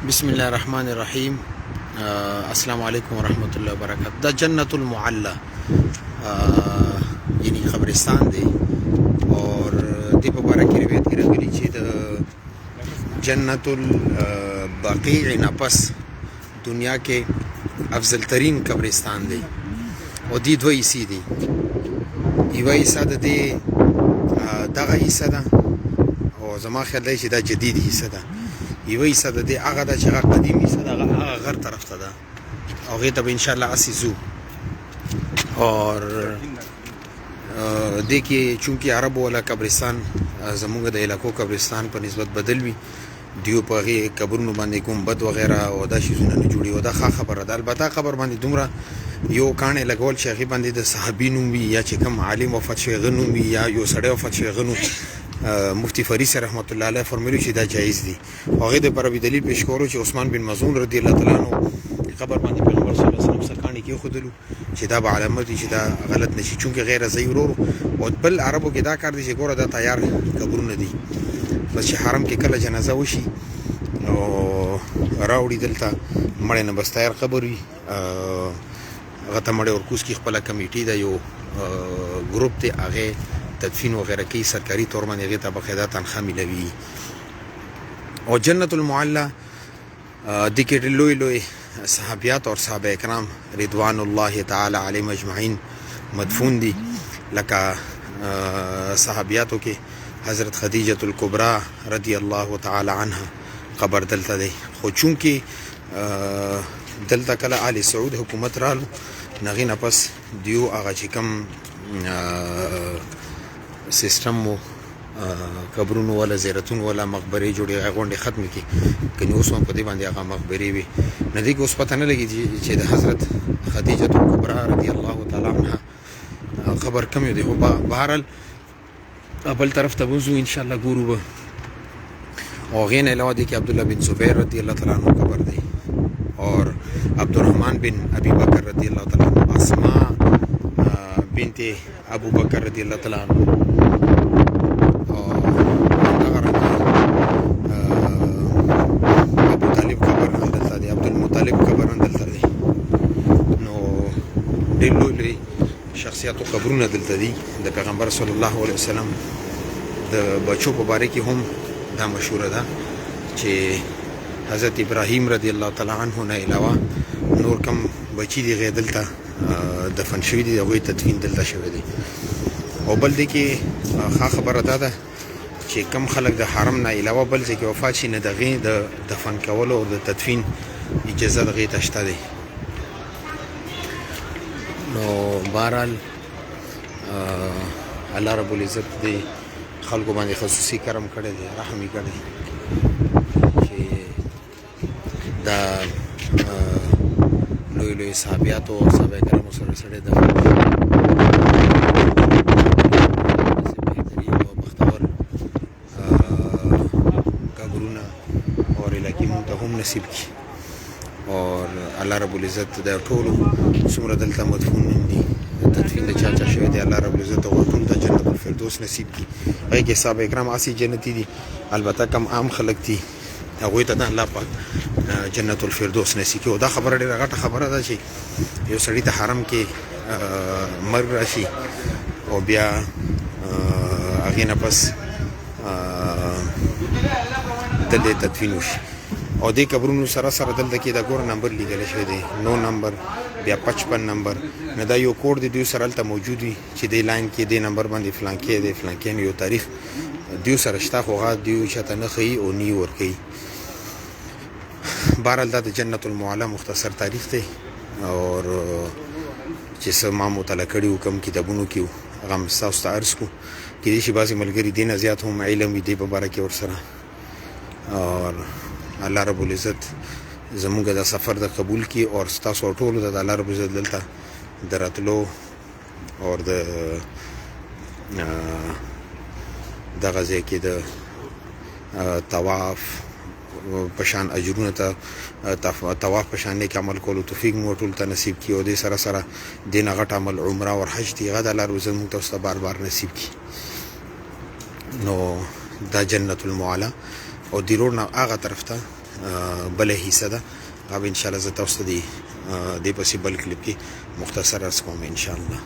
بسم الله الرحمن الرحیم. السلام علیکم ورحمۃ اللہ وبرکاتہ. دا جنت المعلا یعنی قبرستان دی اور دی په باره کې روایت کې راغلي چې د جنت البقیع نه پس دنیا کې افضل ترین قبرستان دی او دی دوه حصې دي. یوه حصه د دې دغه حصه ده او زما خیال دی چې دا جدید حصه ده. یوه حصه د دې هغه ده چې هغه قدیم حصه ده، هغه غر طرف ته ده او هغې ته به انشاءالله هسې ځو. اور دې کې چونکې عربو والا قبرستان زمونږ د علاقو قبرستان په نسبت بدل وي، دیو په هغې قبرونو باندې ګمبد وغیره او دا شیزونه نه جوړي او دا ښه خبره ده. البته قبر باندې دومره یو کاڼی لګول چې هغې باندې د صحابي نوم وي یا چې کوم عالم وفات شوی هغه نوم وي یا یو سړی وفات شوی هغه نوم. مفتی فرید صاحب رحمت الله علیه فرمایلي چې دا جایز دي. هغې دپاره به دلیل پیش کولو چې عثمان بن مظعون رضی الله تعالی عنه قبر باندې پیغمبر صلی الله علیه وسلم سره کاڼي کېښودلو چې دا به علامت وي چې دا غلط نه شي، چونکې غیر ځای ورو. او بل عربو کې دا کار دی چې ګوره دا تیار قبرونه دي، بس چې حرم کې کله جنازه وشي او راوړي دلته مړی نه بس تیار قبر وي، هغه ته مړی ورکوز کي، خپله کمیټي ده، یو ګروپ دی، هغې تدفین وغیرہ کوي سرکاري طور باندې، هغې ته باقاعده تنخواه میلوي. او جنت المعلا دې کې لوی لوی صحابیات اور صحابه اکرام رضوان الله تعالی علیهم اجمعین مدفون دي. لکه صحابیاتو کې حضرت خدیجة الکبرا رضی الله تعالی عنها قبر دلته دی. خو چونکې دلته کله آل سعود حکومت رالو نغې نه پس دیو هغه چې کوم سیستم و قبرونو ولا زیارتونو ولا مقبرې جوړې هغه غونډې ختمې کړي، کنې اوس هم په دې باندې هغه مقبرې وي. نه دې کې اوس پته نه لګي چې د حضرت خدیجة الکبرا رضی الله تعالی عنها قبر کم دی. خو بهرحال بل طرف ته به ځو انشاءالله ګورو به. او هغې نه علاوه دې کې عبدالله بن زبیر رضی الله تعالی عنه قبر دی اور عبدالرحمن بن ابی بکر رضی الله تعالی عنه، اسماء بنت ابو بکر رضی الله تعالی عنه، دغه رنګه ابو طالب قبر هم دلته دی، عبدالمطلب قبر هم دلته دی. نو ډېر لوی لوی شخصیاتو قبرونه دلته دي. د پیغمبر صلی الله علیه وسلم د بچو په باره کې هم دا مشهوره ده چې حضرت ابراهیم رضی الله تعالی عنه نه علاوه نور کم بچي دي هغې دلته دفن شوي دي، د هغوی تدفین دلته شوی دی. او بل دی کې ښه خبره دا ده چې کم خلک د حرم نه علاوه بل ځای کې وفات شي، نه د هغې د دفن کولو او د تدفین اجازه د هغې ته شته دی. نو بهرحال الله رب العزت دې خلکو باندې خصوصي کرم کړی دی، رحم یې کړی چې دا لوی لوی صحابیاتو او صحابه کرامو سره سړی د بهترین او بختور قبرونه اور علاقې مونږ ته هم نصیب کړي. اور الله رب العزت د ټولو څومره دلته مدفونین دي تدفین د چا چا شوی دی، الله رب العزت هغوی ټولو ته جنت الفردوس نصیب کړي. هغې کې صحابه کرام هسې جنتي دي، البته کم عام خلک دي هغوی ته د الله پاک جنت الفردوس نصیب کړي. او دا خبره ډېره غټه خبره ده چې یو سړي د حرم کې مرګ راشي او بیا هغې نه پس دلته تدفین وشي. او دې قبرونو سره سره دلته کې د ګوره نمبر لیکلی شوی دی، 9 نمبر بیا 55 نمبر. نه دا یو کوډ دی دوی سره هلته موجود وي چې دې لاین کې دې نمبر باندې فلانکې دی فلانکې یو تاریخ دیو سره شته، خو هغه دیو چاته نه ښیي او نه یې ورکوي. بهرحال دا د جنت المعلا مختصر تاریخ دی اور چې څه ما مطالعه کړي وو کوم کتابونو کې وو هغه هم ستاسو ته عرض کړو. کېدای شي بعضې ملګري دې نه زیات هم علم وي دې په باره کې ورسره. اور الله رب العزت زمونږ د سفر د قبول کړي اور ستاسو ټولو ته د الله رب العزت دلته د راتلو اور د دغه ځای کې د طواف پشان اجرونه ته طواف پشان نیک عمل کولو توفیق مو ټول ته نصیب کړي. او دې سره سره دې نه غټ عمل عمره او حج دی، هغه د الله رب العزت موږ ته بار بار نصیب کړي. نو دا جنت المعلا او د روډ نه هغه طرف ته بل حصہ ده غو ان شاء الله زه تاسو ته دې پسې بل کلیپ کې مختصر عرض کوم ان شاء الله.